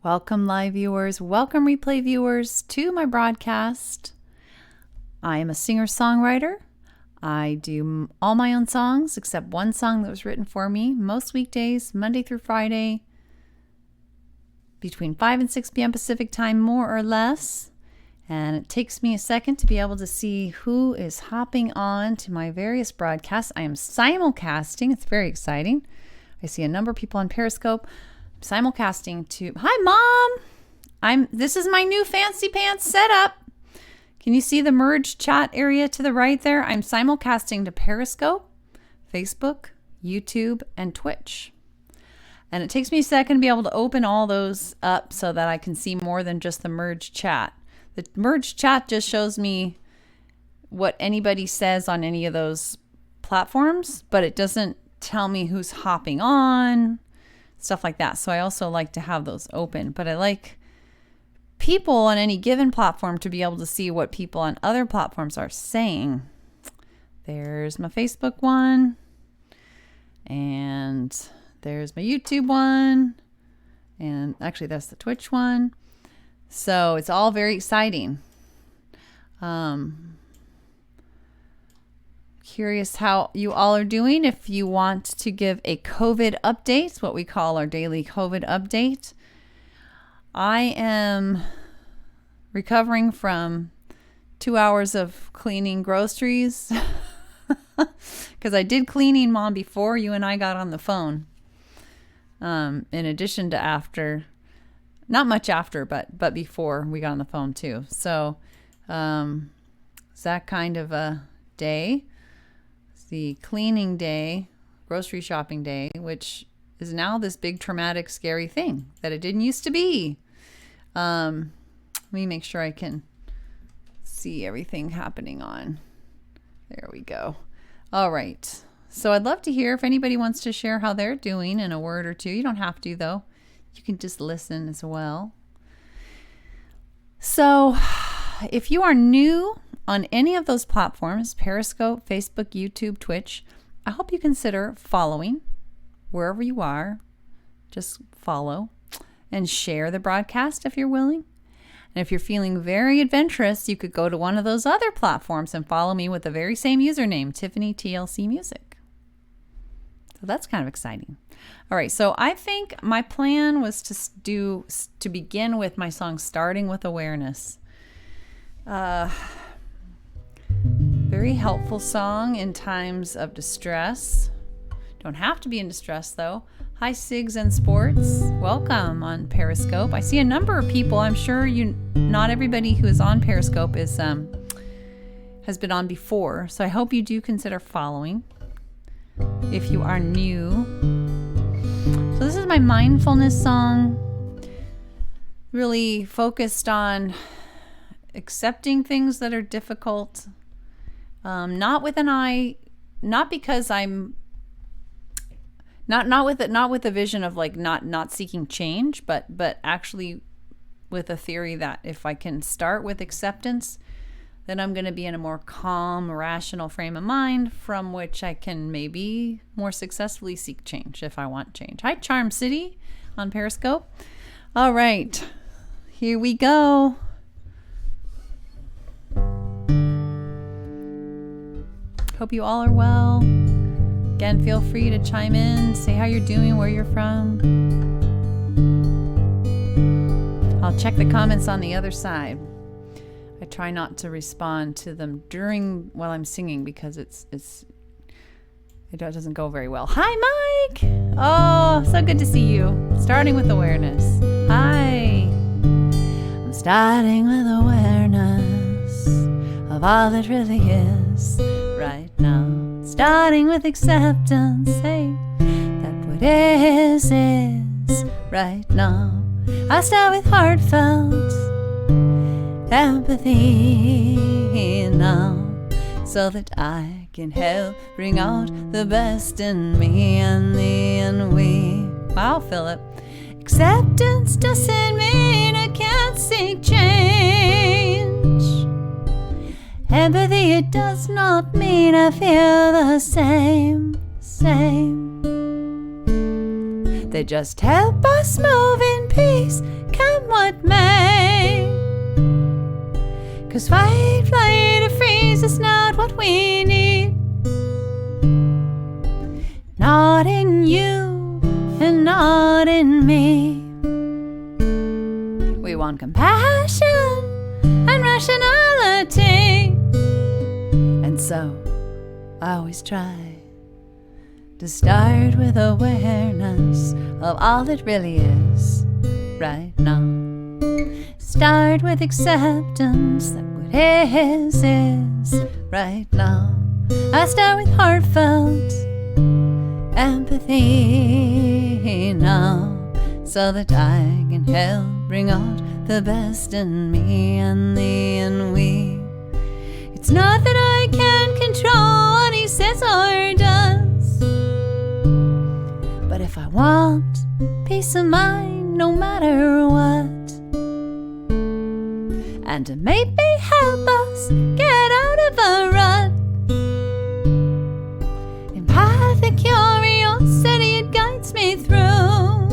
Welcome, live viewers. Welcome, replay viewers, to my broadcast. I am a singer-songwriter. I do all my own songs except one song that was written for me most weekdays, Monday through Friday, between 5 and 6 p.m. Pacific time, more or less. And it takes me a second to be able to see who is hopping on to my various broadcasts. I am simulcasting. It's very exciting. I see a number of people on Periscope. Simulcasting to hi mom. This is my new fancy pants setup. Can you see the merge chat area to the right there? I'm simulcasting to Periscope, Facebook, YouTube, and Twitch. And it takes me a second to be able to open all those up so that I can see more than just the merge chat. The merge chat just shows me what anybody says on any of those platforms, but it doesn't tell me who's hopping on, stuff like that. So I also like to have those open, but I like people on any given platform to be able to see what people on other platforms are saying. There's my Facebook one, and there's my YouTube one, and actually that's the Twitch one. So it's all very exciting. Curious how you all are doing. If you want to give a COVID update, what we call our daily COVID update, I am recovering from 2 hours of cleaning groceries because I did cleaning, Mom, before you and I got on the phone. In addition to after, not much after, but before we got on the phone too. So it's that kind of a day. The cleaning day, grocery shopping day, which is now this big traumatic scary thing that it didn't used to be. Let me make sure I can see everything happening on. There we go. All right. So I'd love to hear if anybody wants to share how they're doing in a word or two. You don't have to, though. You can just listen as well. So if you are new on any of those platforms, Periscope, Facebook, YouTube, Twitch, I hope you consider following wherever you are. Just follow and share the broadcast if you're willing. And if you're feeling very adventurous, you could go to one of those other platforms and follow me with the very same username, Tiffany TLC Music. So that's kind of exciting. All right, so I think my plan was to begin with my song Starting with Awareness. Very helpful song in times of distress. Don't have to be in distress though. Hi Sigs and Sports, welcome on Periscope. I see a number of people. I'm sure not everybody who is on Periscope has been on before, so I hope you do consider following if you are new. So this is my mindfulness song, really focused on accepting things that are difficult. Not with an eye, not because I'm not with a vision of like not seeking change, but actually with a theory that if I can start with acceptance, then I'm going to be in a more calm, rational frame of mind from which I can maybe more successfully seek change if I want change. Hi, Charm City on Periscope. All right, here we go. Hope you all are well. Again, feel free to chime in, say how you're doing, where you're from. I'll check the comments on the other side. I try not to respond to them while I'm singing because it doesn't go very well. Hi, Mike. Oh, so good to see you. Starting with awareness. Hi. I'm starting with awareness of all that really is right now. Starting with acceptance, hey, that what is right now. I start with heartfelt empathy now, so that I can help bring out the best in me and thee and we. Wow, Philip. Acceptance doesn't mean I can't seek change. Empathy, it does not mean I feel the same. They just help us move in peace, 'Cause fight, flight, or freeze is not what we need. Not in you and not in me. We want compassion and rationality. And so I always try to start with awareness of all that really is right now. Start with acceptance that what is right now. I start with heartfelt empathy now, so that I can help bring out the best in me and thee and we. It's not that I can control what he says or does, but if I want peace of mind no matter what, and to maybe help us get out of a rut, empathic curiosity, it guides me through.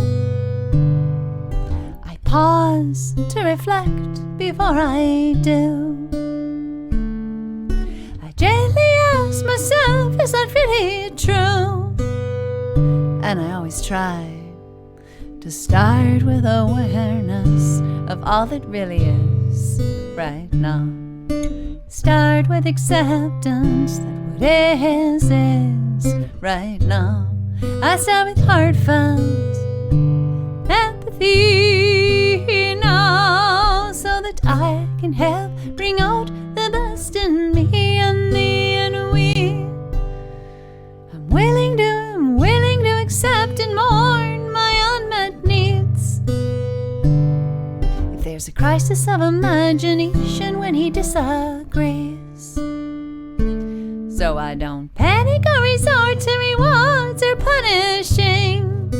I pause to reflect before I do. I gently ask myself, is that really true? And I always try to start with awareness of all that really is right now. Start with acceptance that what is right now. I start with heartfelt empathy now, so that I can help bring out the best in me and thee and we. I'm willing to accept and mourn my unmet needs. If there's a crisis of imagination when he disagrees, so I don't panic or resort to rewards or punishing.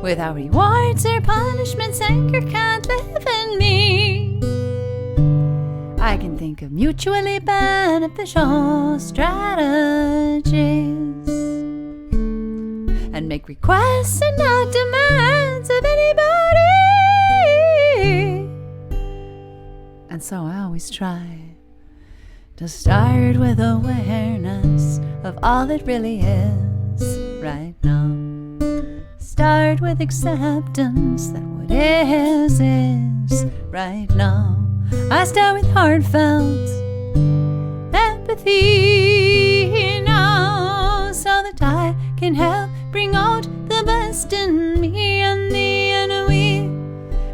Without rewards or punishments, anger can't live in me. I can think of mutually beneficial strategies and make requests and not demands of anybody. And so I always try to start with awareness of all that really is right now. Start with acceptance that what is right now. I start with heartfelt empathy now, so that I can help bring out the best in me and thee and we.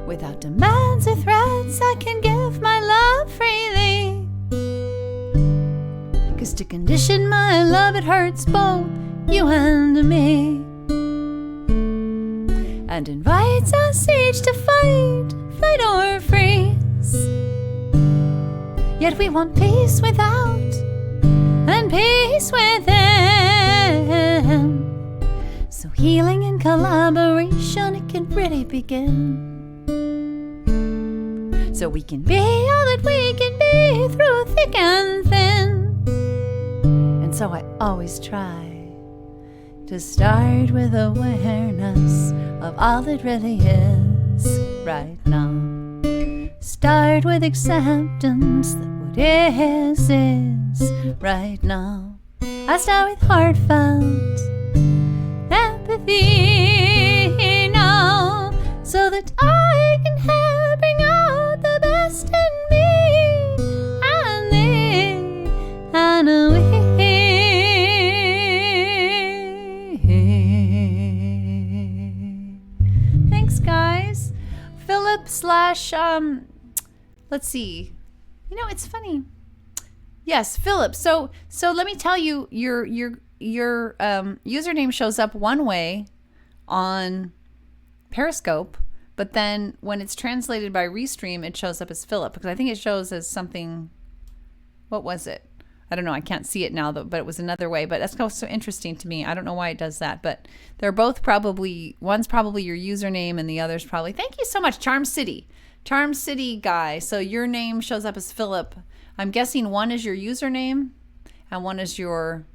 Without demands or threats, I can give my love freely. 'Cause to condition my love, it hurts both you and me, and invites us each to fight, flight or freeze. Yet we want peace without and peace within. So healing and collaboration, it can really begin. So we can be all that we can be through thick and thin. And so I always try to start with awareness of all that really is right now. Start with acceptance that what is right now. I start with heartfelt empathy now, so that I can help bring out the best in me and thee and we. Thanks, guys. Philip / let's see. You know, it's funny. Yes, Philip. So let me tell you, your username shows up one way on Periscope, but then when it's translated by Restream, it shows up as Philip, because I think it shows as something. What was it? I don't know. I can't see it now, though, but it was another way. But that's so interesting to me. I don't know why it does that, but they're both probably, one's probably your username and the other's probably. Thank you so much, Charm City guy. So your name shows up as Philip. I'm guessing one is your username and one is your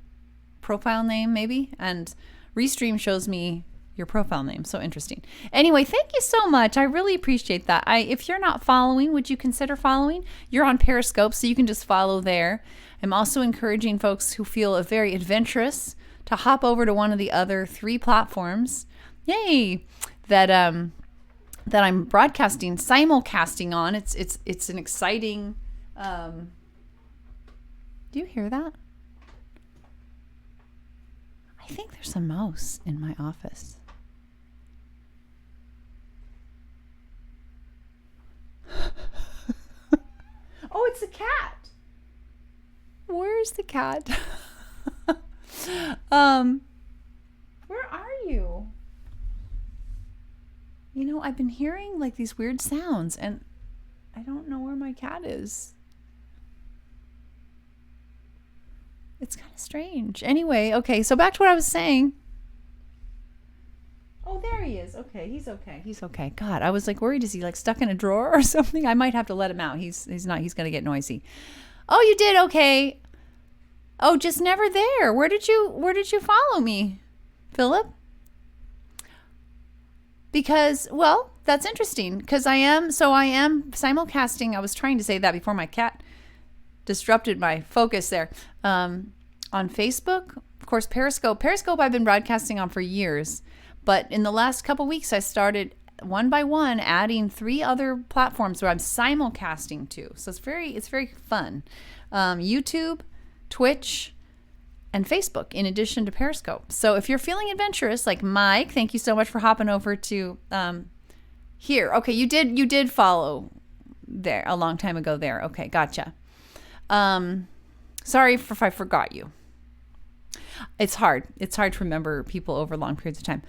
profile name, maybe. And Restream shows me your profile name. So interesting. Anyway, thank you so much. I really appreciate that. If you're not following, would you consider following? You're on Periscope, so you can just follow there. I'm also encouraging folks who feel very adventurous to hop over to one of the other 3 platforms. Yay! That I'm broadcasting, simulcasting on. It's an exciting. Do you hear that? I think there's a mouse in my office. Oh, it's a cat. Where's the cat? Where are you? You know, I've been hearing like these weird sounds and I don't know where my cat is. It's kind of strange. Anyway, okay, so back to what I was saying. Oh, there he is. Okay, he's okay. He's okay. God, I was like worried. Is he like stuck in a drawer or something? I might have to let him out. He's not. He's gonna get noisy. Oh, you did? Okay. Oh, just never there. Where did you follow me, Philip? Because, well, that's interesting. Because I am simulcasting. I was trying to say that before my cat disrupted my focus there. On Facebook, of course, Periscope. Periscope I've been broadcasting on for years. But in the last couple weeks, I started one by one adding 3 other platforms where I'm simulcasting to. So it's very fun. YouTube, Twitch, and Facebook, in addition to Periscope. So if you're feeling adventurous, like Mike, thank you so much for hopping over to here. Okay, you did follow there a long time ago there. Okay, gotcha. Sorry if I forgot you. It's hard. It's hard to remember people over long periods of time.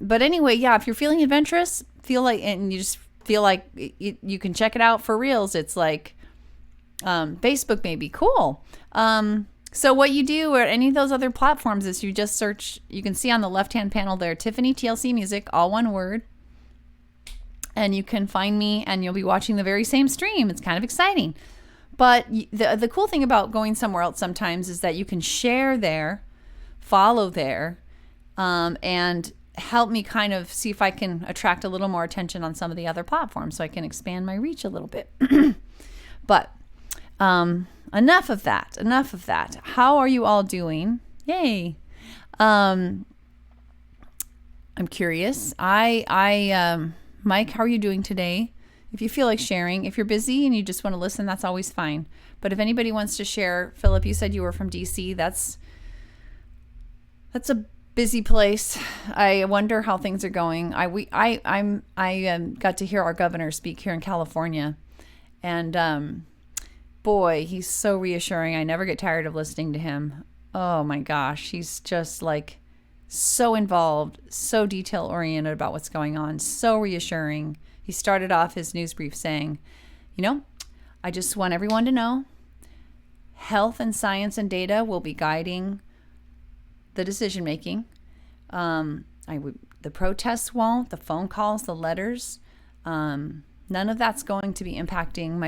But anyway, yeah, if you're feeling adventurous, and you just feel like you can check it out for reals, it's like Facebook maybe. Cool. So what you do at any of those other platforms is you just search, you can see on the left-hand panel there, Tiffany TLC Music, all one word. And you can find me and you'll be watching the very same stream. It's kind of exciting. But the cool thing about going somewhere else sometimes is that you can share there, follow there, and help me kind of see if I can attract a little more attention on some of the other platforms so I can expand my reach a little bit. But enough of that. How are you all doing? Yay. I'm curious. Mike, how are you doing today? If you feel like sharing, if you're busy and you just want to listen, that's always fine. But if anybody wants to share, Philip, you said you were from DC. That's a busy place. I wonder how things are going. I got to hear our governor speak here in California, and boy, he's so reassuring. I never get tired of listening to him. Oh my gosh, he's just like so involved, so detail oriented about what's going on, so reassuring. He started off his news brief saying, I just want everyone to know health and science and data will be guiding the decision making. The protests won't, the phone calls, the letters, none of that's going to be impacting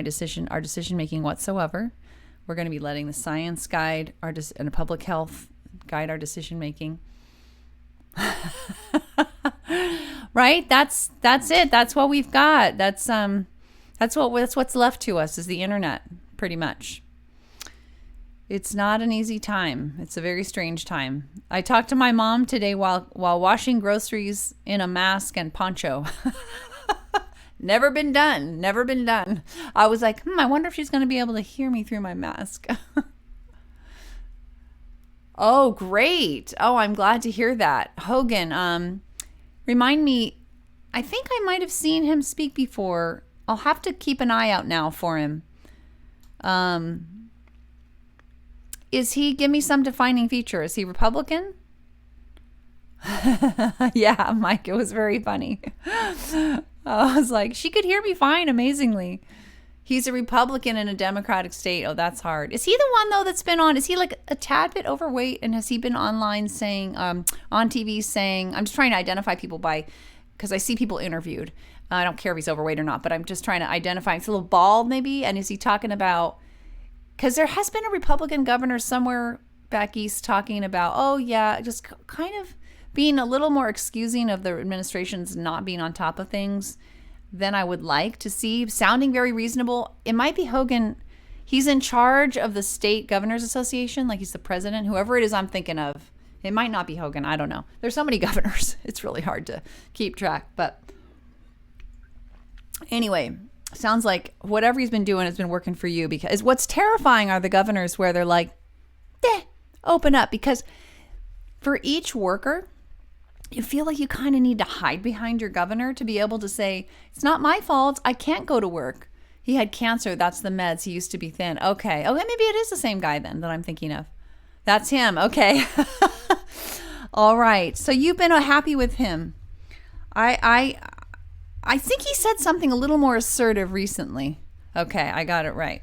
our decision making whatsoever. We're going to be letting the science guide and public health guide our decision making. Right? That's it. That's what we've got. That's what's left to us is the internet, pretty much. It's not an easy time. It's a very strange time. I talked to my mom today while washing groceries in a mask and poncho. Never been done. I was like, I wonder if she's going to be able to hear me through my mask. Oh, great. Oh, I'm glad to hear that. Hogan, remind me, I think I might have seen him speak before. I'll have to keep an eye out now for him. Give me some defining feature. Is he Republican? Yeah, Mike, it was very funny. I was like, she could hear me fine, amazingly. He's a Republican in a Democratic state. Oh, that's hard. Is he the one, though, that's been on? Is he like a tad bit overweight? And has he been online saying, on TV saying, I'm just trying to identify people because I see people interviewed. I don't care if he's overweight or not, but I'm just trying to identify. He's a little bald, maybe. And is he talking about, because there has been a Republican governor somewhere back east talking about, oh, yeah, just kind of being a little more excusing of the administration's not being on top of things than I would like to see, sounding very reasonable. It might be Hogan. He's in charge of the state governors association, like he's the president, whoever it is I'm thinking of. It might not be Hogan. I don't know. There's so many governors. It's really hard to keep track. But anyway, sounds like whatever he's been doing has been working for you, because what's terrifying are the governors where they're like, open up, because for each worker, you feel like you kind of need to hide behind your governor to be able to say, it's not my fault. I can't go to work. He had cancer. That's the meds. He used to be thin. Okay, maybe it is the same guy then that I'm thinking of. That's him. Okay. All right. So you've been happy with him. I think he said something a little more assertive recently. Okay, I got it right.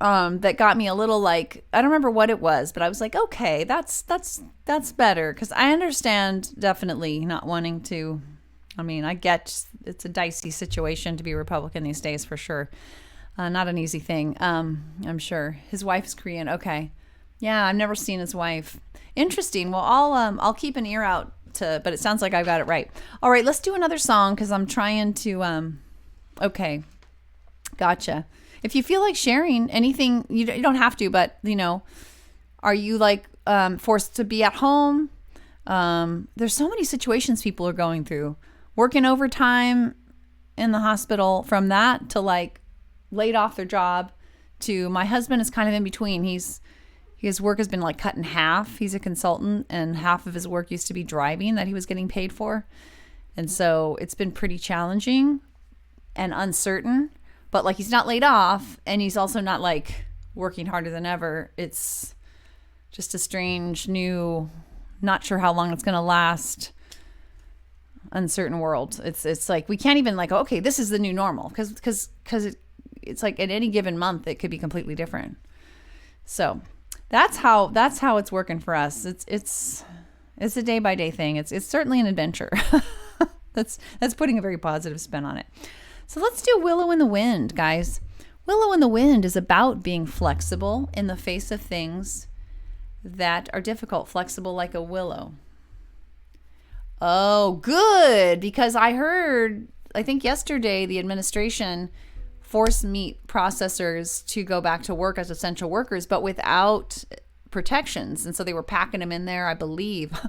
That got me a little like, I don't remember what it was, but I was like, okay, that's better, because I understand definitely not wanting to. I mean, I get it's a dicey situation to be a Republican these days for sure. Not an easy thing. I'm sure his wife's Korean. Okay, yeah, I've never seen his wife. Interesting. Well, I'll keep an ear out but it sounds like I got it right. All right, let's do another song because I'm trying to. Okay, gotcha. If you feel like sharing anything, you don't have to, but are you like forced to be at home? There's so many situations people are going through. Working overtime in the hospital, from that to like laid off their job, to my husband is kind of in between. His work has been like cut in half. He's a consultant, and half of his work used to be driving that he was getting paid for. And so it's been pretty challenging and uncertain. But like, he's not laid off, and he's also not like working harder than ever. It's just a strange new, not sure how long it's going to last, uncertain world. It's like we can't even like, okay, this is the new normal, because it's like at any given month it could be completely different. So that's how it's working for us. It's a day by day thing. It's certainly an adventure. That's putting a very positive spin on it. So let's do Willow in the Wind, guys. Willow in the Wind is about being flexible in the face of things that are difficult, flexible like a willow. Oh, good, because I think yesterday the administration forced meat processors to go back to work as essential workers, but without protections. And so they were packing them in there, I believe,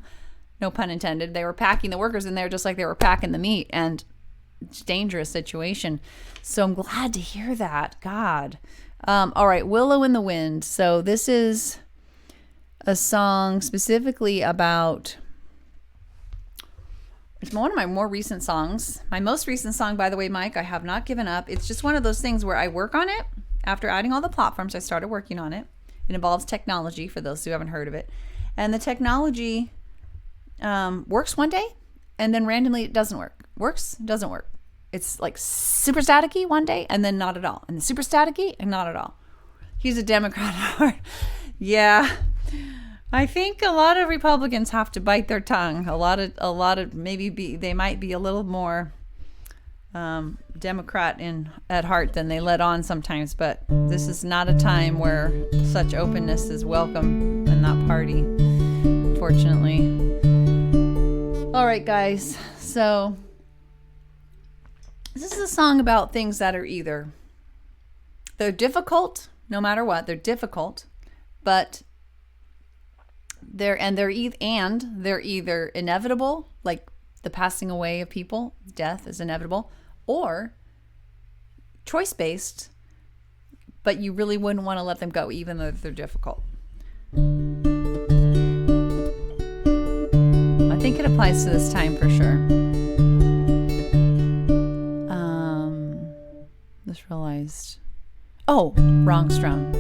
no pun intended. They were packing the workers in there just like they were packing the meat, and it's a dangerous situation. So I'm glad to hear that. God. All right, Willow in the Wind. So this is a song specifically about, it's one of my more recent songs. My most recent song, by the way, Mike, I have not given up. It's just one of those things where I work on it. After adding all the platforms, I started working on it. It involves technology, for those who haven't heard of it. And the technology works one day, and then randomly it doesn't work. Works, doesn't work. It's like super staticky one day, and then not at all. And super staticky, and not at all. He's a Democrat at heart. Yeah. I think a lot of Republicans have to bite their tongue. A lot of they might be a little more Democrat at heart than they let on sometimes, but this is not a time where such openness is welcome in that party, unfortunately. All right, guys. So this is a song about things that are they're difficult, no matter what. They're difficult, but they're either inevitable, like the passing away of people, death is inevitable, or choice-based, but you really wouldn't want to let them go even though they're difficult. I think it applies to this time for sure. Just realized, wrong strum.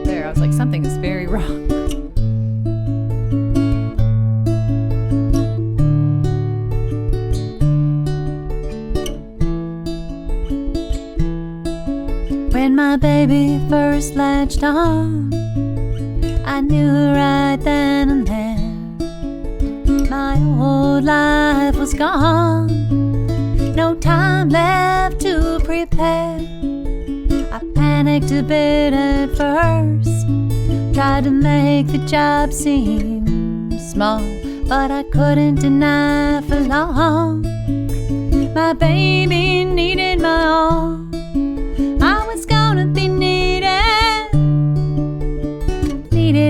There, I was like, something is very wrong. When my baby first latched on, I knew right then and there my old life was gone. No time left to prepare. I panicked a bit at first, tried to make the job seem small, but I couldn't deny for long. My baby needed my all. I was gonna be needed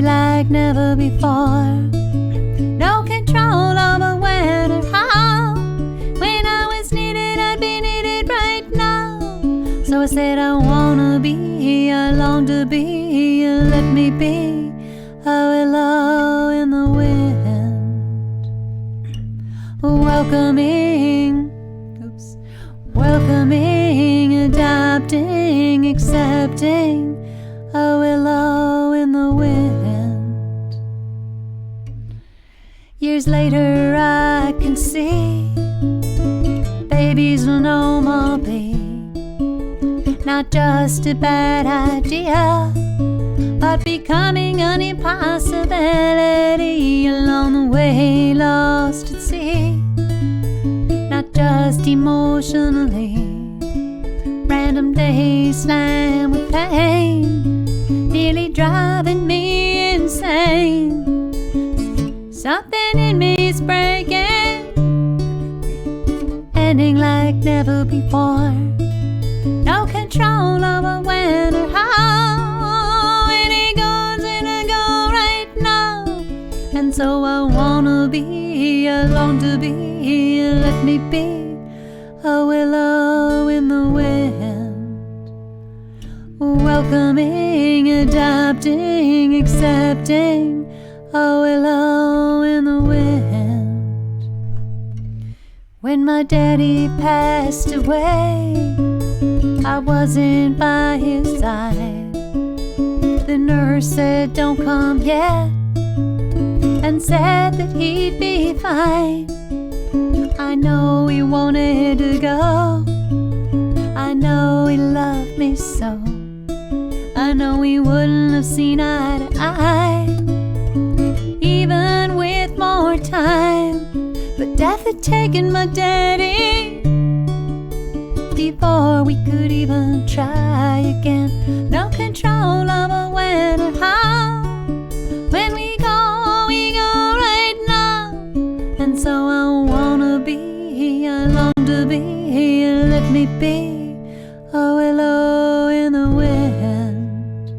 like never before. No control over when or how. When I was needed, I'd be needed right now. So I said I wanna be, I long to be, let me be a willow in the wind. Welcoming, adopting, accepting, a willow in the wind. Years later I can see babies will no more be not just a bad idea, but becoming an impossibility. Along the way, lost at sea, not just emotionally. Random days slammed with pain, nearly driving me insane. Something in me is breaking, ending like never before. No control over when or how. Any goes and I go right now. And so I wanna be, I long to be, let me be a willow in the wind. Welcoming, adopting, accepting, a willow in the wind. When my daddy passed away, I wasn't by his side. The nurse said, "Don't come yet," and said that he'd be fine. I know he wanted to go. I know he loved me so. I know he wouldn't have seen eye to eye, even with more time. But death had taken my daddy before we could even try again. No control over when or how. When we go right now. And so I wanna be, I long to be, let me be a willow in the wind.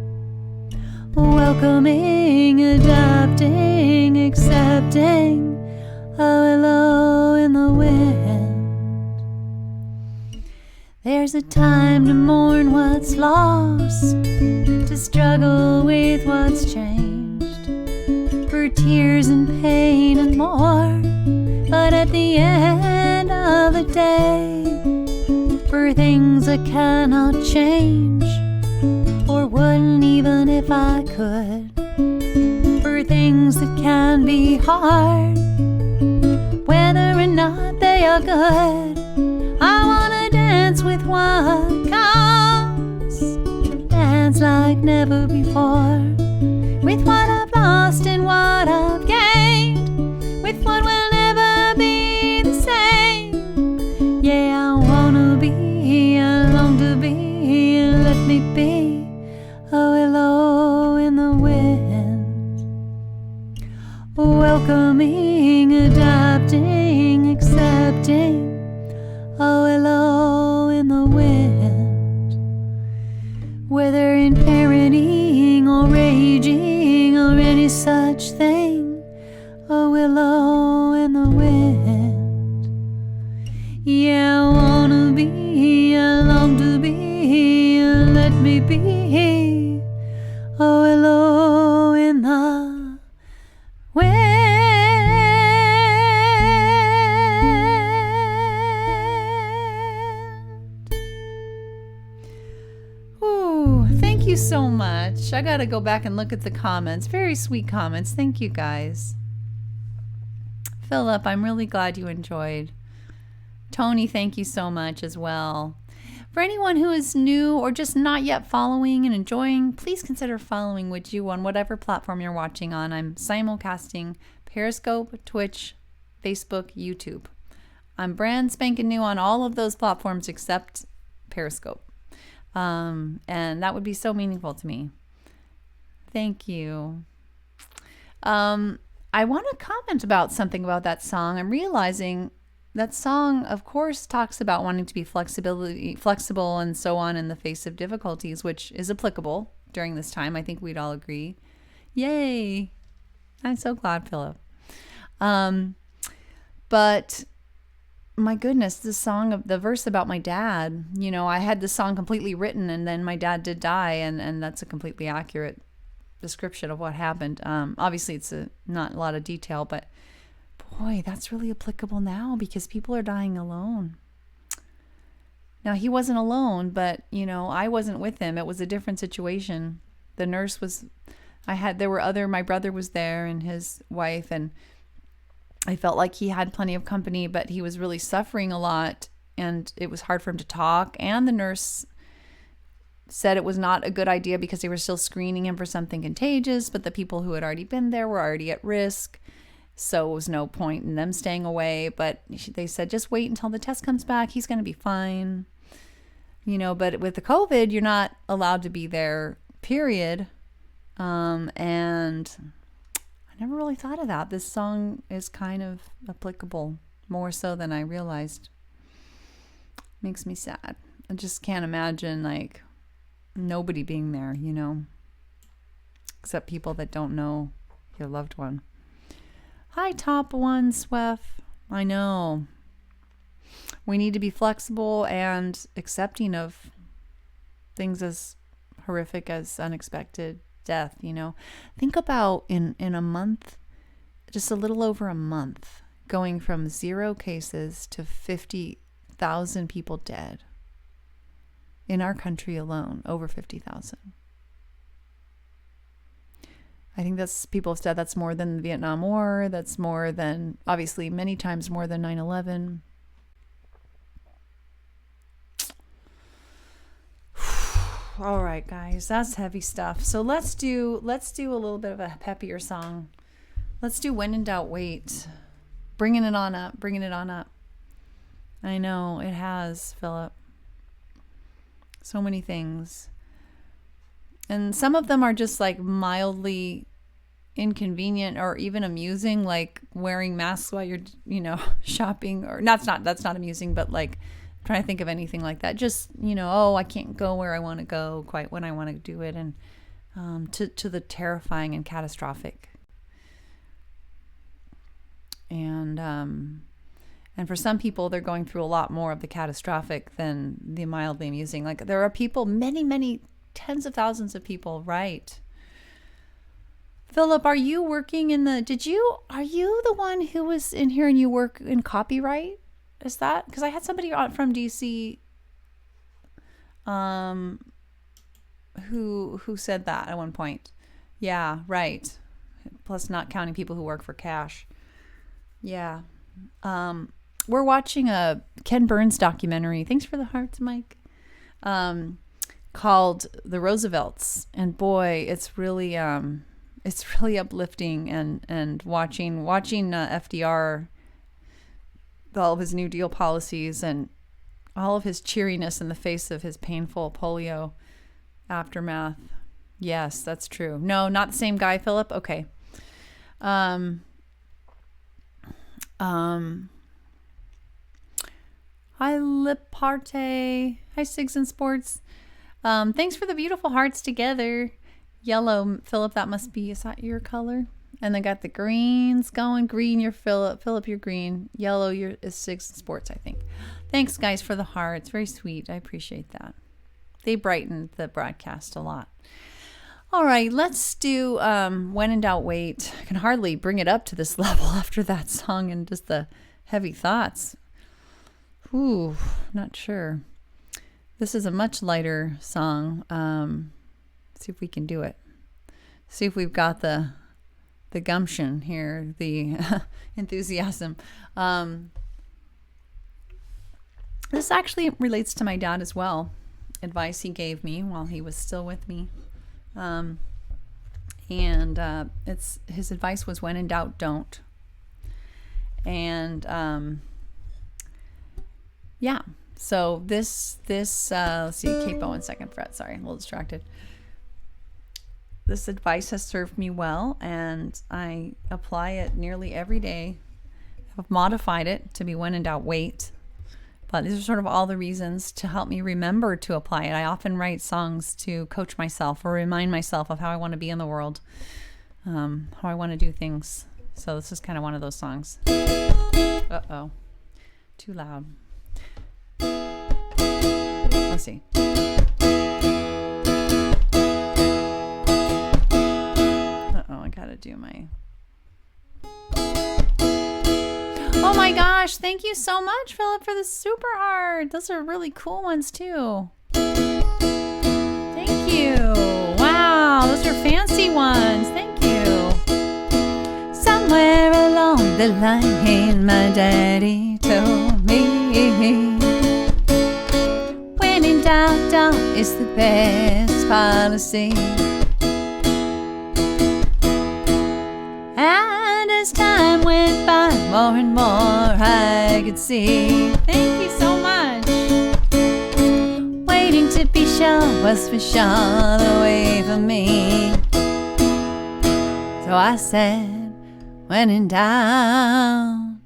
Welcoming, adopting, accepting, a willow in the wind. There's a time to mourn what's lost, to struggle with what's changed, for tears and pain and more. But at the end of the day, for things I cannot change, or wouldn't even if I could, for things that can be hard, whether or not they are good, I wanna dance with what comes, dance like never before, with what I've lost and what I've gained, with what will never be the same. Yeah, I wanna be, I long to be, let me be a willow in the wind. Welcoming, adopting, accepting, a willow in the wind. Whether in parenting or raging or any such thing, a willow in the wind. Yeah, I wanna be, I long to be, let me be a willow in the wind. Thank you so much. I gotta go back and look at the comments. Very sweet comments. Thank you guys. Philip, I'm really glad you enjoyed. Tony, thank you so much as well. For anyone who is new or just not yet following and enjoying, please consider following Widju on whatever platform you're watching on. I'm simulcasting Periscope, Twitch, Facebook, YouTube. I'm brand spanking new on all of those platforms except Periscope. And that would be so meaningful to me. Thank you. I want to comment about something about that song. I'm realizing that song, of course, talks about wanting to be flexible and so on in the face of difficulties, which is applicable during this time. I think we'd all agree. Yay. I'm so glad, Philip. But my goodness, the verse about my dad, I had this song completely written and then my dad did die, and that's a completely accurate description of what happened. Obviously it's not a lot of detail, but boy, that's really applicable now because people are dying alone. Now he wasn't alone, but I wasn't with him. It was a different situation. The nurse was, my brother was there and his wife, and I felt like he had plenty of company, but he was really suffering a lot and it was hard for him to talk. And the nurse said it was not a good idea because they were still screening him for something contagious, but the people who had already been there were already at risk. So it was no point in them staying away. But they said, just wait until the test comes back. He's going to be fine. But with the COVID, you're not allowed to be there, period. And I never really thought of that. This song is kind of applicable, more so than I realized. Makes me sad. I just can't imagine, like, nobody being there, except people that don't know your loved one. Hi, Top One Swef. I know. We need to be flexible and accepting of things as horrific as unexpected death. Think about in a month, just a little over a month, going from 0 cases to 50,000 people dead. In our country alone, over 50,000. I think people have said that's more than the Vietnam War. That's more than, obviously, many times more than 9/11. All right, guys, that's heavy stuff. So let's do a little bit of a peppier song. Let's do When in Doubt, Wait. Bringing it on up. I know, it has, Philip. So many things. And some of them are just like mildly inconvenient or even amusing, like wearing masks while you're, shopping, or that's not amusing, but like I'm trying to think of anything like that. Just, I can't go where I want to go quite when I want to do it. And to the terrifying and catastrophic. And for some people, they're going through a lot more of the catastrophic than the mildly amusing. Like there are people, many, many tens of thousands of people, right? Philip, are you working are you the one who was in here and you work in copyright? Is that, because I had somebody from DC who said that at one point. Yeah, right. Plus not counting people who work for cash. Yeah. We're watching a Ken Burns documentary. Thanks for the hearts, Mike. Called The Roosevelts, and boy, it's really uplifting. And watching FDR, all of his New Deal policies, and all of his cheeriness in the face of his painful polio aftermath. Yes, that's true. No, not the same guy, Philip. Okay. Hi, Liparte. Hi, Sigs and Sports. Thanks for the beautiful hearts together. Yellow, Philip, is that your color? And then got the greens going. Green, you're Philip. Philip, you're green. Yellow, is Sigs and Sports, I think. Thanks, guys, for the hearts. Very sweet. I appreciate that. They brightened the broadcast a lot. All right, let's do When in Doubt, Wait. I can hardly bring it up to this level after that song and just the heavy thoughts. Ooh, not sure. This is a much lighter song. See if we can do it. See if we've got the gumption here, the enthusiasm. This actually relates to my dad as well. Advice he gave me while he was still with me. It's his advice was, when in doubt, don't. And yeah, so this let's see, capo and second fret. Sorry, I'm a little distracted. this advice has served me well, and I apply it nearly every day. I've modified it to be when in doubt, wait. But these are sort of all the reasons to help me remember to apply it. I often write songs to coach myself or remind myself of how I want to be in the world, how I want to do things. So this is kind of one of those songs. Uh-oh. Too loud. Let's see. Uh-oh, I gotta do my... Oh my gosh, thank you so much, Philip, for the super hard. Those are really cool ones too. Thank you. Wow, those are fancy ones. Thank you. Somewhere along the line, my daddy told me, when in doubt, doubt is the best policy. And as time went by, more and more I could see. Thank you so much. Waiting to be sure was for sure the way for me. So I said, when in doubt,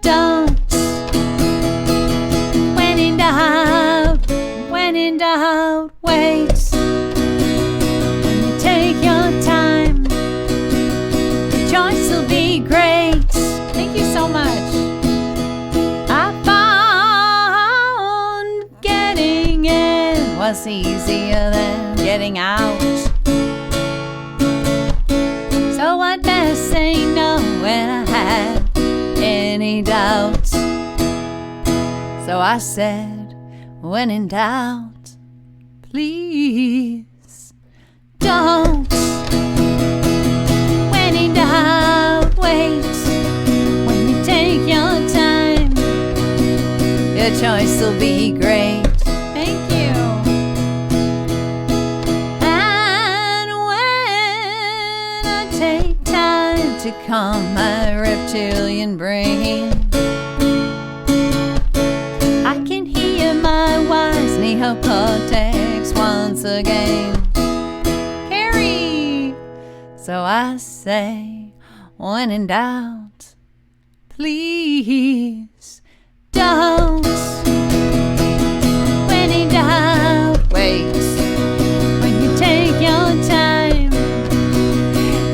don't. When in doubt, wait. When you take your time, the choice will be great. Thank you so much. I found getting in was easier than getting out. So I'd best say no when I had any doubts. So I said, when in doubt, please don't. When in doubt, wait. When you take your time, your choice will be great. Thank you. And when I take time to calm my reptilian brain, I can hear my wise neocortex once again. Carrie! So I say, when in doubt, please don't. When in doubt, wait. When you take your time,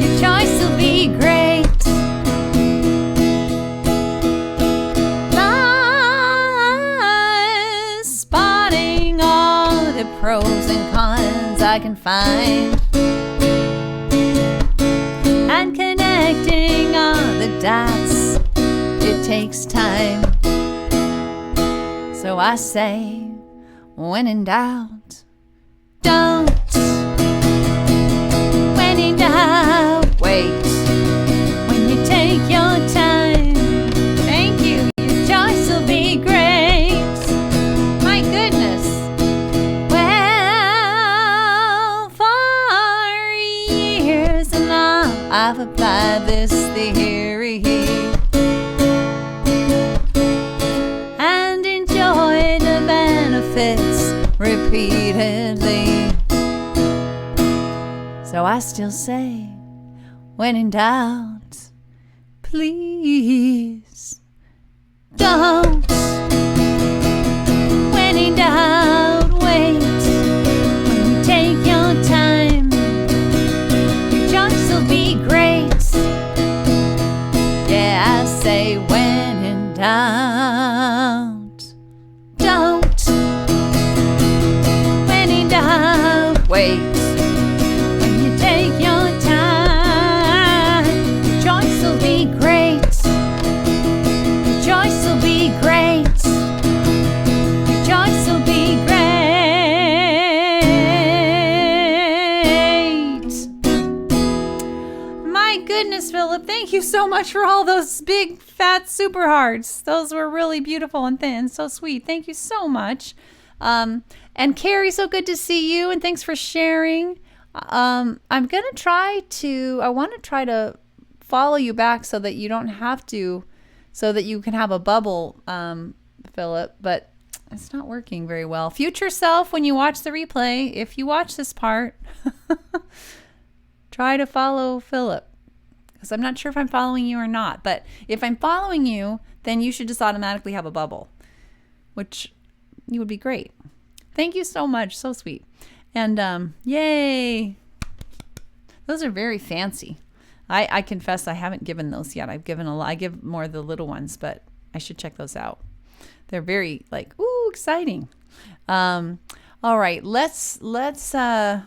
your choice will be great. Spotting all the pros and cons I can find, and connecting all the dots, it takes time. So I say, when in doubt, don't. When in doubt, wait. When you take your time, thank you, your choice will be great. My goodness. Well, for years now I've applied this theory and enjoyed the benefits repeatedly. So I still say, when in doubt, please don't. When in doubt, wait. When you take your time, your choice will be great. Yeah, I say, when in doubt, don't. When in doubt, wait. When you take your time, your choice will be great. Your choice will be great. Your choice will be great. My goodness, Philip, thank you so much for all those big, fat super hearts. Those were really beautiful and thin, so sweet. Thank you so much. And Carrie, so good to see you, and thanks for sharing. I want to try to follow you back so that you don't have to, so that you can have a bubble, Philip, but it's not working very well. Future self, when you watch the replay, if you watch this part, Try to follow Philip, because I'm not sure if I'm following you or not. But if I'm following you, then you should just automatically have a bubble, which you would be great. Thank you so much. So sweet. And yay. Those are very fancy. I confess I haven't given those yet. I've given a lot. I give more of the little ones, but I should check those out. They're very like, ooh, exciting. All right, let's I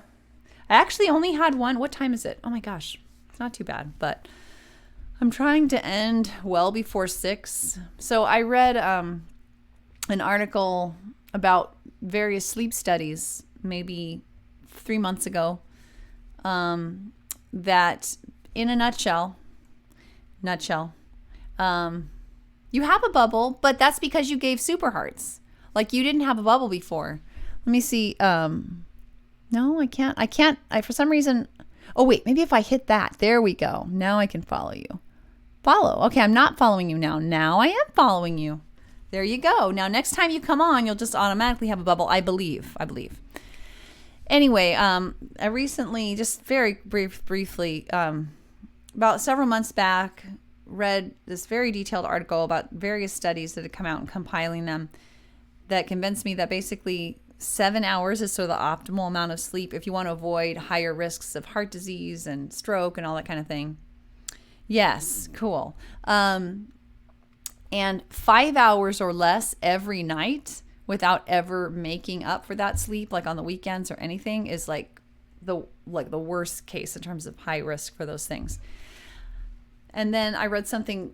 actually only had one. What time is it? Oh my gosh. It's not too bad, but I'm trying to end well before 6. So I read an article about various sleep studies maybe 3 months ago, that in a nutshell, you have a bubble, but that's because you gave super hearts. Like you didn't have a bubble before. Let me see. No, I can't. For some reason. Oh wait, maybe if I hit that, there we go. Now I can follow you. Follow. Okay, I'm not following you now. Now I am following you. There you go. Now next time you come on, you'll just automatically have a bubble. I believe. Anyway, I recently, just very briefly, about several months back, read this very detailed article about various studies that had come out and compiling them that convinced me that basically 7 hours is sort of the optimal amount of sleep if you want to avoid higher risks of heart disease and stroke and all that kind of thing. Yes, cool. And 5 hours or less every night without ever making up for that sleep, like on the weekends or anything, is like the worst case in terms of high risk for those things. And then I read something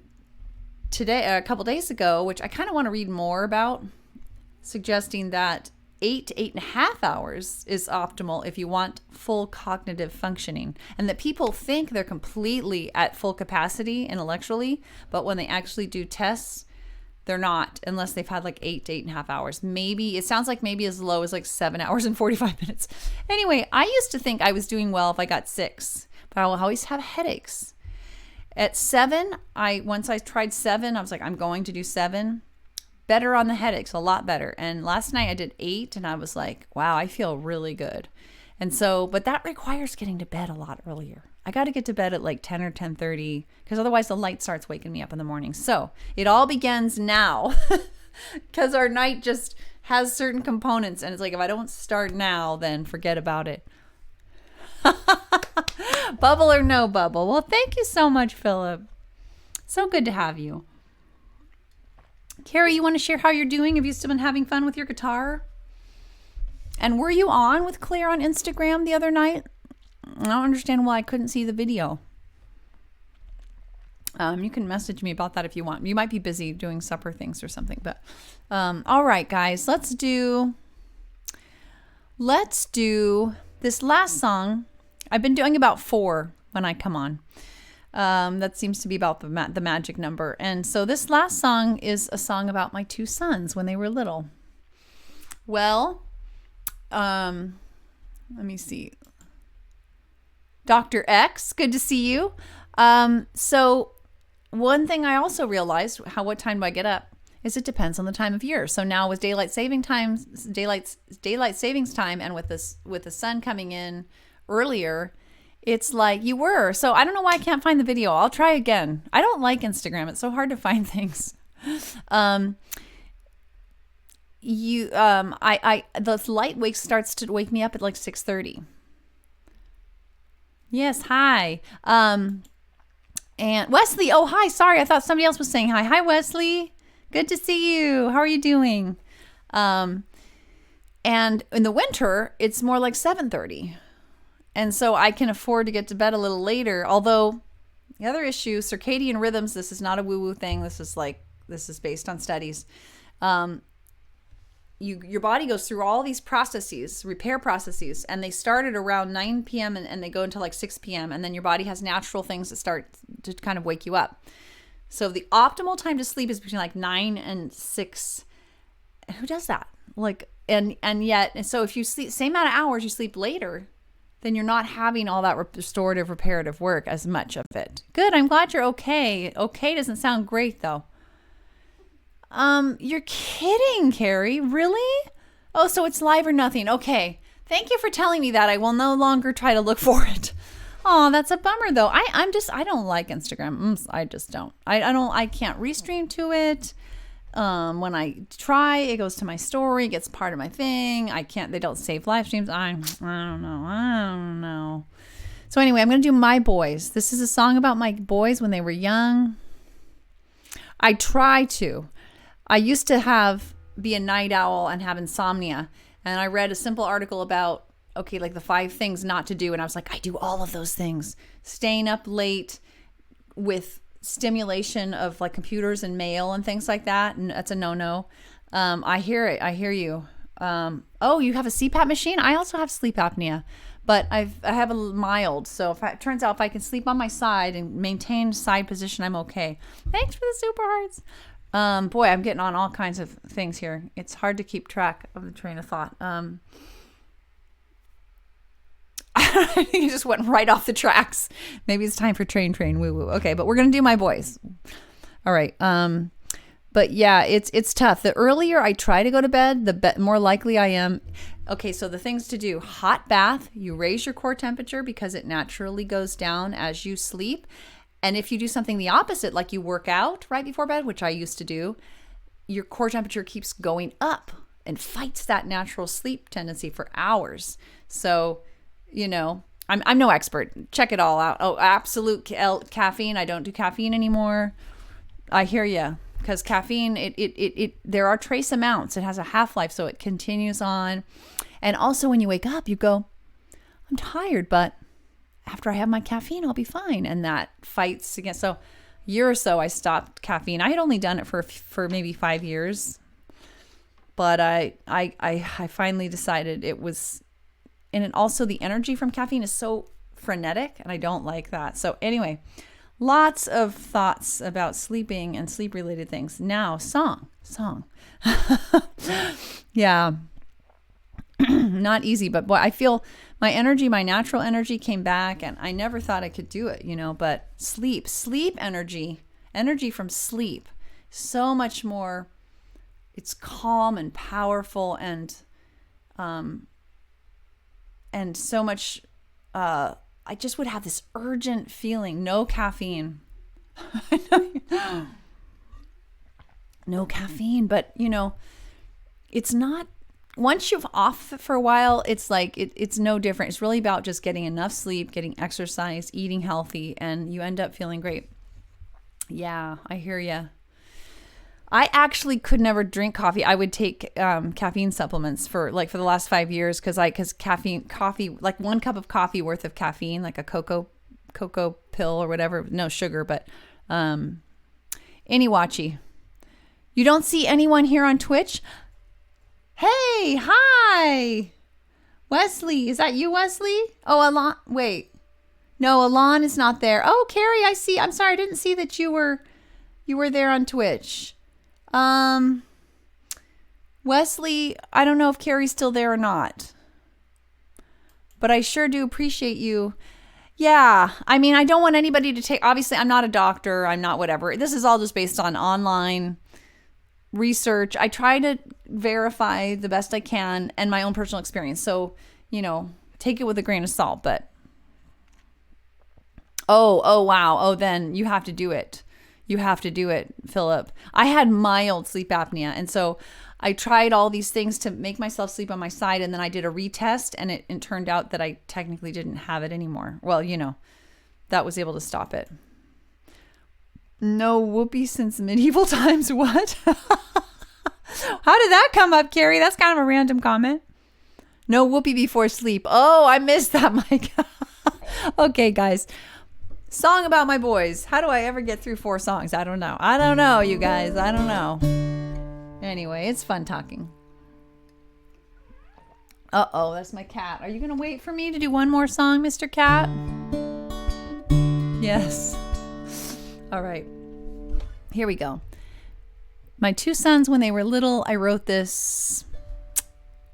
today, a couple days ago, which I kind of want to read more about, suggesting that 8 to 8.5 hours is optimal if you want full cognitive functioning, and that people think they're completely at full capacity intellectually, but when they actually do tests, they're not, unless they've had like 8 to 8.5 hours. Maybe, it sounds like maybe as low as like 7 hours and 45 minutes. Anyway, I used to think I was doing well if I got 6, but I will always have headaches. At 7, once I tried 7, I was like, I'm going to do 7. Better on the headaches, a lot better. And last night I did 8, and I was like, wow, I feel really good. And so, but that requires getting to bed a lot earlier. I got to get to bed at like 10 or 10:30, because otherwise the light starts waking me up in the morning. So it all begins now, because our night just has certain components. And it's like, if I don't start now, then forget about it. Bubble or no bubble. Well, thank you so much, Philip. So good to have you. Carrie, you want to share how you're doing? Have you still been having fun with your guitar? And were you on with Claire on Instagram the other night? I don't understand why I couldn't see the video. You can message me about that if you want. You might be busy doing supper things or something. But all right, guys, let's do this last song. I've been doing about 4 when I come on. That seems to be about the magic number. And so this last song is a song about my 2 sons when they were little. Well, let me see. Dr. X, good to see you. So one thing I also realized, what time do I get up, is it depends on the time of year. So now with daylight savings time, and with the sun coming in earlier, it's like you were. So I don't know why I can't find the video. I'll try again. I don't like Instagram. It's so hard to find things. The light starts to wake me up at like 6:30. Yes, hi. And Wesley, oh hi, sorry, I thought somebody else was saying hi. Hi Wesley. Good to see you. How are you doing? And in the winter, it's more like 7:30. And so I can afford to get to bed a little later. Although the other issue, circadian rhythms, this is not a woo-woo thing. This is based on studies. Your body goes through all these processes, repair processes, and they start at around 9 p.m. and they go until like 6 p.m. And then your body has natural things that start to kind of wake you up. So the optimal time to sleep is between like 9 and 6. Who does that? And so if you sleep same amount of hours, you sleep later, then you're not having all that restorative, reparative work, as much of it. Good. I'm glad you're okay. Okay doesn't sound great though. You're kidding, Carrie. Really? Oh, so it's live or nothing. Okay. Thank you for telling me that. I will no longer try to look for it. Oh, that's a bummer though. I don't like Instagram. I just don't. I can't restream to it. When I try, it goes to my story, gets part of my thing. They don't save live streams. I don't know. So anyway, I'm going to do My Boys. This is a song about my boys when they were young. I used to be a night owl and have insomnia. And I read a simple article about, like the 5 things not to do. And I was like, I do all of those things. Staying up late with stimulation of like computers and mail and things like that. And that's a no-no. I hear it. I hear you. You have a CPAP machine? I also have sleep apnea, but I have a mild. So it turns out if I can sleep on my side and maintain side position, I'm okay. Thanks for the super hearts. Boy, I'm getting on all kinds of things here. It's hard to keep track of the train of thought. I think it just went right off the tracks. Maybe it's time for train woo woo. Okay, but we're gonna do My Boys. All right. But yeah, it's tough. The earlier I try to go to bed, the more likely I am. Okay, so the things to do: hot bath. You raise your core temperature because it naturally goes down as you sleep. And if you do something the opposite, like you work out right before bed, which I used to do, your core temperature keeps going up and fights that natural sleep tendency for hours. So, I'm no expert. Check it all out. Oh, absolute caffeine. I don't do caffeine anymore. I hear you. Because caffeine, there are trace amounts. It has a half-life, so it continues on. And also when you wake up, you go, I'm tired, but after I have my caffeine, I'll be fine. And that fights against. So a year or so, I stopped caffeine. I had only done it for maybe 5 years. But I finally decided it was, and also the energy from caffeine is so frenetic, and I don't like that. So anyway, lots of thoughts about sleeping and sleep-related things. Now, song. Yeah. Not easy, but boy, I feel my natural energy came back, and I never thought I could do it, but sleep energy from sleep, so much more. It's calm and powerful and so much, I just would have this urgent feeling. No caffeine. No caffeine, but it's not, once you've off for a while, it's like, it's no different. It's really about just getting enough sleep, getting exercise, eating healthy, and you end up feeling great. Yeah, I hear you. I actually could never drink coffee. I would take caffeine supplements for the last 5 years because coffee, like 1 cup of coffee worth of caffeine, like a cocoa pill or whatever, no sugar, but Iniwachi. You don't see anyone here on Twitch? Hey, hi. Wesley, is that you, Wesley? Oh, Alon, wait. No, Alon is not there. Oh, Carrie, I see. I'm sorry, I didn't see that you were there on Twitch. Wesley, I don't know if Carrie's still there or not, but I sure do appreciate you. Yeah, I mean, I don't want anybody to take, obviously I'm not a doctor, I'm not whatever. This is all just based on online research. I try to verify the best I can and my own personal experience. So, take it with a grain of salt, but oh, wow. Oh, then you have to do it. You have to do it, Philip. I had mild sleep apnea. And so I tried all these things to make myself sleep on my side. And then I did a retest and it turned out that I technically didn't have it anymore. Well, that was able to stop it. No whoopee since medieval times. What? How did that come up, Carrie? That's kind of a random comment. No whoopee before sleep. Oh, I missed that, Mike. Okay, guys. Song about my boys. How do I ever get through 4 songs? I don't know, you guys. I don't know. Anyway, it's fun talking. Uh-oh, that's my cat. Are you going to wait for me to do one more song, Mr. Cat? Yes. All right. Here we go. My 2 sons, when they were little, I wrote this,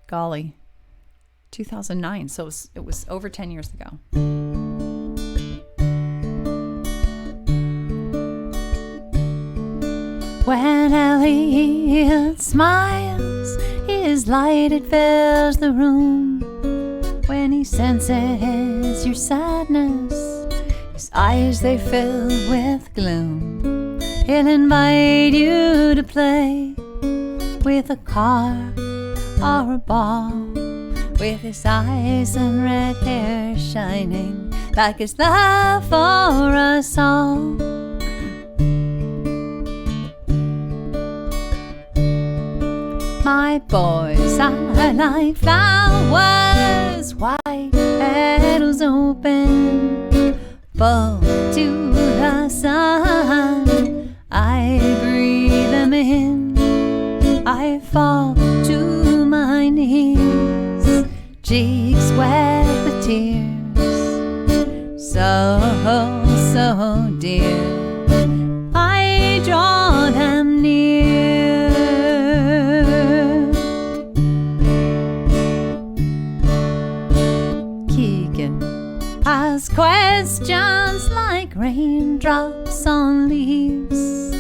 2009. So it was over 10 years ago. When Elliot smiles, his light, it fills the room. When he senses your sadness, his eyes they fill with gloom. He'll invite you to play with a car or a ball, with his eyes and red hair shining like his love for us all. My boys are like flowers, white petals open, full to the sun. I breathe them in, I fall to my knees, cheeks wet with tears, so dear. I draw them near. Keegan asks questions like raindrops on leaves,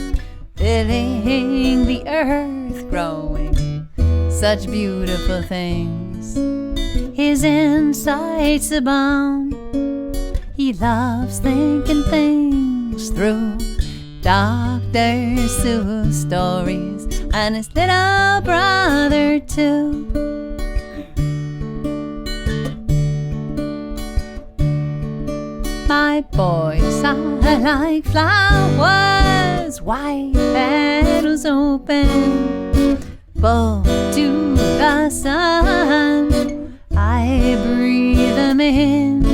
filling the earth, growing such beautiful things. His insights abound. He loves thinking things through. Dr. Seuss stories and his little brother too. My boys are like flowers, white petals open, full to the sun. I breathe them in,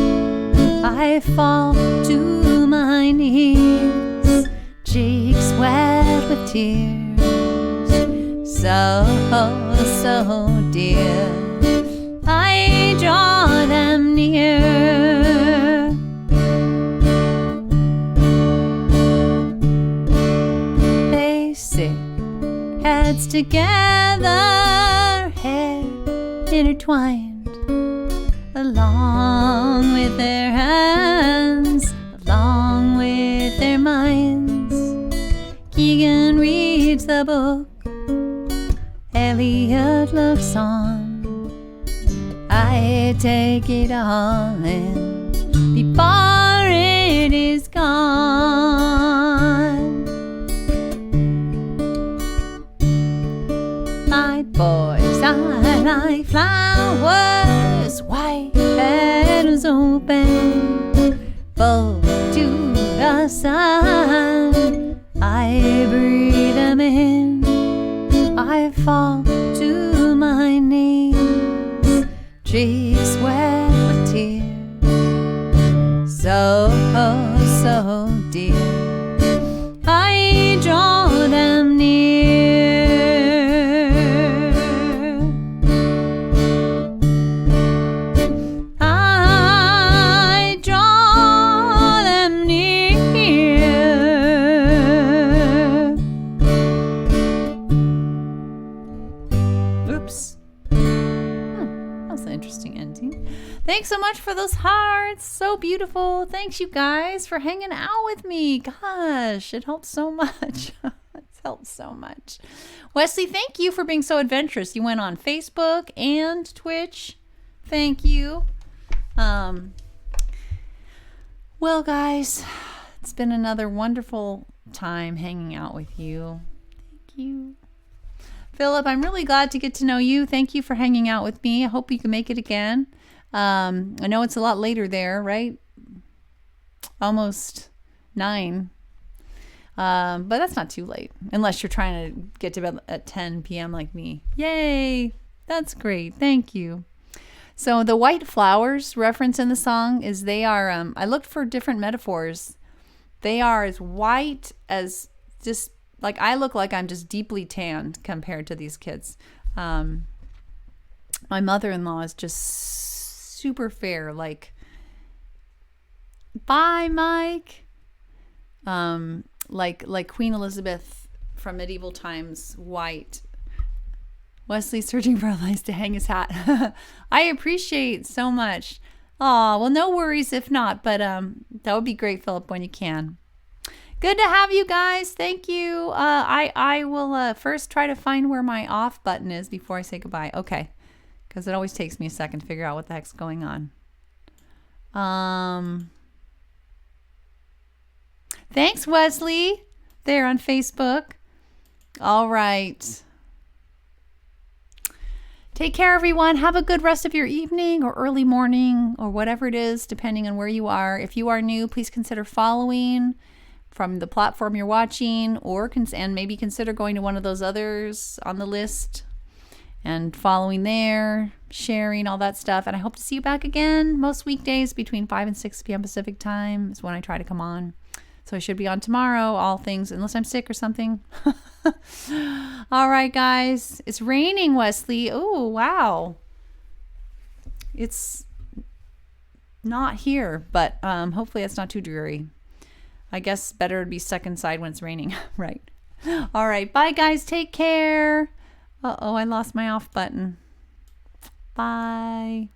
I fall to my knees, cheeks wet with tears, so dear. I draw them near. They sit heads together, hair intertwined, along with their hands, along with their minds. Keegan reads the book, Elliot looks on. I take it all in before it is gone. My boys are like flowers, white petals open, full to the sun. I breathe them in, I fall to my knees, cheeks wet with tears, so dear. I draw them near. I draw them near. Oops. That was an interesting ending. Thanks so much for those hearts. So beautiful. Thanks, you guys, for hanging out with me. Gosh, it helps so much. It's helped so much. Wesley, thank you for being so adventurous. You went on Facebook and Twitch. Thank you. Well, guys, it's been another wonderful time hanging out with you. Thank you. Philip, I'm really glad to get to know you. Thank you for hanging out with me. I hope you can make it again. I know it's a lot later there, right? Almost 9. But that's not too late, unless you're trying to get to bed at 10 p.m. like me. Yay! That's great. Thank you. So the white flowers reference in the song is they are, I looked for different metaphors. They are as white as just, like I look like I'm just deeply tanned compared to these kids. My mother-in-law is just super fair, like, bye, Mike. Like Queen Elizabeth from medieval times, white. Wesley searching for a place to hang his hat. I appreciate so much. Aw, well, no worries if not, but that would be great, Philip, when you can. Good to have you guys. Thank you. I will first try to find where my off button is before I say goodbye. Okay. because it always takes me a second to figure out what the heck's going on. Thanks, Wesley, there on Facebook. All right. Take care, everyone. Have a good rest of your evening or early morning or whatever it is, depending on where you are. If you are new, please consider following from the platform you're watching, and maybe consider going to one of those others on the list and following there, sharing, all that stuff. And I hope to see you back again most weekdays between 5 and 6 p.m. Pacific time is when I try to come on. So I should be on tomorrow, all things, unless I'm sick or something. All right, guys. It's raining, Wesley. Oh, wow. It's not here, but hopefully it's not too dreary. I guess better to be stuck inside when it's raining, right? All right. Bye, guys. Take care. Uh-oh, I lost my off button. Bye.